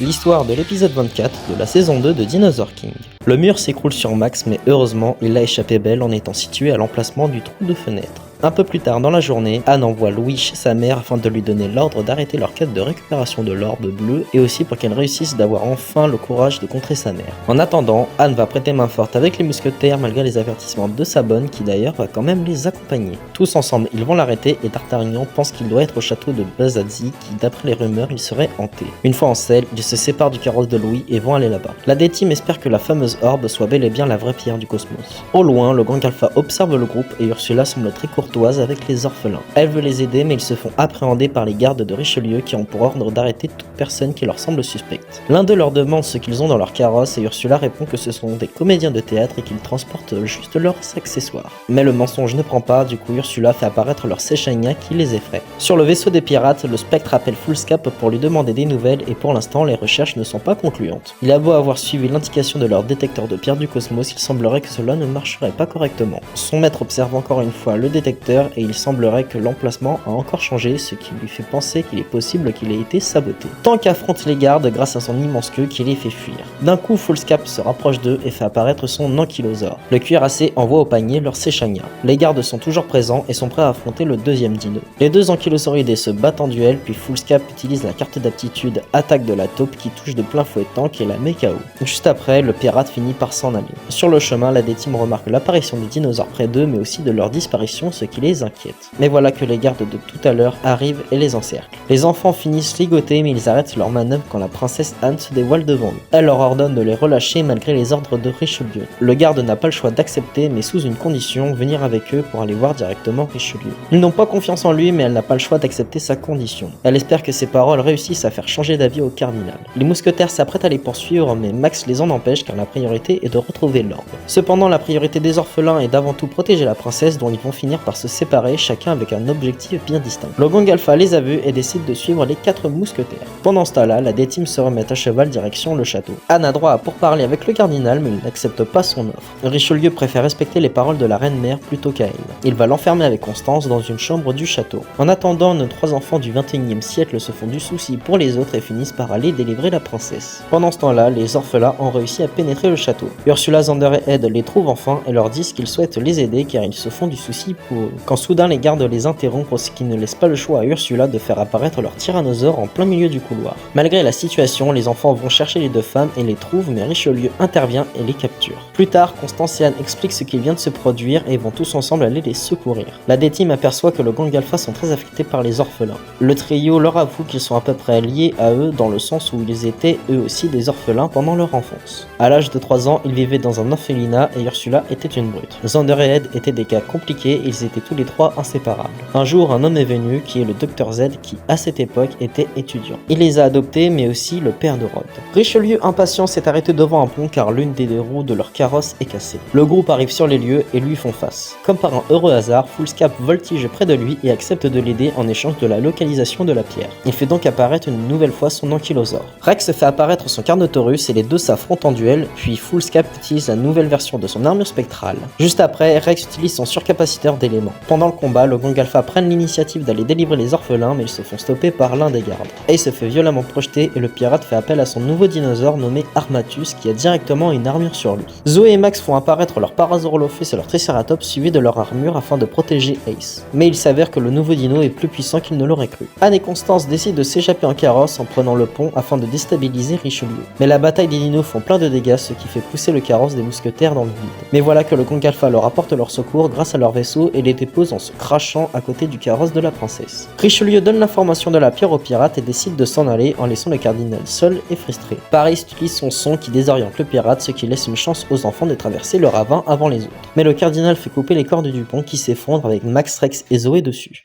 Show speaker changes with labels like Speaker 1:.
Speaker 1: l'histoire de l'épisode 24 de la saison 2 de Dinosaur King. Le mur s'écroule sur Max, mais heureusement, il l'a échappé belle en étant situé à l'emplacement du trou de fenêtre. Un peu plus tard dans la journée, Anne envoie Louis chez sa mère afin de lui donner l'ordre d'arrêter leur quête de récupération de l'orbe bleu et aussi pour qu'elle réussisse d'avoir enfin le courage de contrer sa mère. En attendant, Anne va prêter main forte avec les mousquetaires malgré les avertissements de sa bonne qui d'ailleurs va quand même les accompagner. Tous ensemble, ils vont l'arrêter et D'Artagnan pense qu'il doit être au château de Bazazzi qui d'après les rumeurs, il serait hanté. Une fois en selle, ils se séparent du carrosse de Louis et vont aller là-bas. La D-Team espère que la fameuse orbe soit bel et bien la vraie pierre du cosmos. Au loin, le gang Alpha observe le groupe et Ursula semble très courtoise avec les orphelins. Elle veut les aider mais ils se font appréhender par les gardes de Richelieu qui ont pour ordre d'arrêter toute personne qui leur semble suspecte. L'un d'eux leur demande ce qu'ils ont dans leur carrosse et Ursula répond que ce sont des comédiens de théâtre et qu'ils transportent juste leurs accessoires. Mais le mensonge ne prend pas, du coup Ursula fait apparaître leur Séchania qui les effraie. Sur le vaisseau des pirates, le Spectre appelle Foolscap pour lui demander des nouvelles et pour l'instant les recherches ne sont pas concluantes. Il a beau avoir suivi l'indication de leur détecteur de pierre du cosmos, il semblerait que cela ne marcherait pas correctement. Son maître observe encore une fois le détecteur et il semblerait que l'emplacement a encore changé, ce qui lui fait penser qu'il est possible qu'il ait été saboté. Tant qu'affronte les gardes grâce à son immense queue qui les fait fuir. D'un coup, Foolscap se rapproche d'eux et fait apparaître son ankylosaure. Le cuirassé envoie au panier leur Séchania. Les gardes sont toujours présents et sont prêts à affronter le deuxième dino. Les deux ankylosauridés se battent en duel, puis Foolscap utilise la carte d'aptitude attaque de la taupe qui touche de plein fouet Tank et la met KO. Juste après, le pirate finit par s'en aller. Sur le chemin, la D-Team remarque l'apparition des dinosaures près d'eux, mais aussi de leur disparition, ce qui les inquiète. Mais voilà que les gardes de tout à l'heure arrivent et les encerclent. Les enfants finissent ligotés mais ils arrêtent leur manœuvre quand la princesse Anne se dévoile devant eux. Elle leur ordonne de les relâcher malgré les ordres de Richelieu. Le garde n'a pas le choix d'accepter mais sous une condition, venir avec eux pour aller voir directement Richelieu. Ils n'ont pas confiance en lui mais elle n'a pas le choix d'accepter sa condition. Elle espère que ses paroles réussissent à faire changer d'avis au cardinal. Les mousquetaires s'apprêtent à les poursuivre mais Max les en empêche car la priorité est de retrouver l'orbe. Cependant la priorité des orphelins est d'avant tout protéger la princesse dont ils vont finir par se séparer chacun avec un objectif bien distinct. Le gang Alpha les a vus et décide de suivre les 4 mousquetaires. Pendant ce temps-là, la D-Team se remet à cheval direction le château. Anne a droit à pourparler avec le cardinal mais il n'accepte pas son offre. Richelieu préfère respecter les paroles de la reine-mère plutôt qu'à elle. Il va l'enfermer avec Constance dans une chambre du château. En attendant, nos 3 enfants du 21e siècle se font du souci pour les autres et finissent par aller délivrer la princesse. Pendant ce temps-là, les orphelins ont réussi à pénétrer le château. Ursula, Xander et Ed les trouvent enfin et leur disent qu'ils souhaitent les aider car ils se font du souci pour eux. Quand soudain les gardes les interrompent, ce qui ne laisse pas le choix à Ursula de faire apparaître leur tyrannosaure en plein milieu du couloir. Malgré la situation, les enfants vont chercher les 2 femmes et les trouvent mais Richelieu intervient et les capture. Plus tard, Constance et Anne expliquent ce qui vient de se produire et vont tous ensemble aller les secourir. La D-Team aperçoit que le gang Alpha sont très affectés par les orphelins. Le trio leur avoue qu'ils sont à peu près liés à eux dans le sens où ils étaient eux aussi des orphelins pendant leur enfance. À l'âge de 3 ans, ils vivaient dans un orphelinat et Ursula était une brute. Xander et Ed étaient des cas compliqués et ils étaient tous les 3 inséparables. Un jour, un homme est venu qui est le Dr Z qui à cette époque était étudiant. Il les a adoptés mais aussi le père de Rod. Richelieu impatient s'est arrêté devant un pont car l'une des 2 roues de leur carrosse est cassée. Le groupe arrive sur les lieux et lui font face. Comme par un heureux hasard, Foolscap voltige près de lui et accepte de l'aider en échange de la localisation de la pierre. Il fait donc apparaître une nouvelle fois son ankylosaure. Rex fait apparaître son Carnotaurus et les 2 s'affrontent en duel, puis Foolscap utilise la nouvelle version de son armure spectrale. Juste après, Rex utilise son surcapaciteur d'éléments. Pendant le combat, le gang Alpha prennent l'initiative d'aller délivrer les orphelins mais ils se font stopper par l'un des gardes. Ace se fait violemment projeter et le pirate fait appel à son nouveau dinosaure nommé Armatus qui a directement une armure sur lui. Zoé et Max font apparaître leur Parasaurolophus et leur Triceratops suivis de leur armure afin de protéger Ace. Mais il s'avère que le nouveau dino est plus puissant qu'il ne l'aurait cru. Anne et Constance décident de s'échapper en carrosse en prenant le pont afin de déstabiliser Richelieu. Mais la bataille des dinos font plein de dégâts ce qui fait pousser le carrosse des mousquetaires dans le vide. Mais voilà que le gang Alpha leur apporte leur secours grâce à leur vaisseau et les dépose en se crachant à côté du carrosse de la princesse. Richelieu donne l'information de la pierre aux pirates et décide de s'en aller en laissant le cardinal seul et frustré. Paris utilise son son qui désoriente le pirate, ce qui laisse une chance aux enfants de traverser le ravin avant les autres. Mais le cardinal fait couper les cordes du pont qui s'effondre avec Max, Rex et Zoé dessus.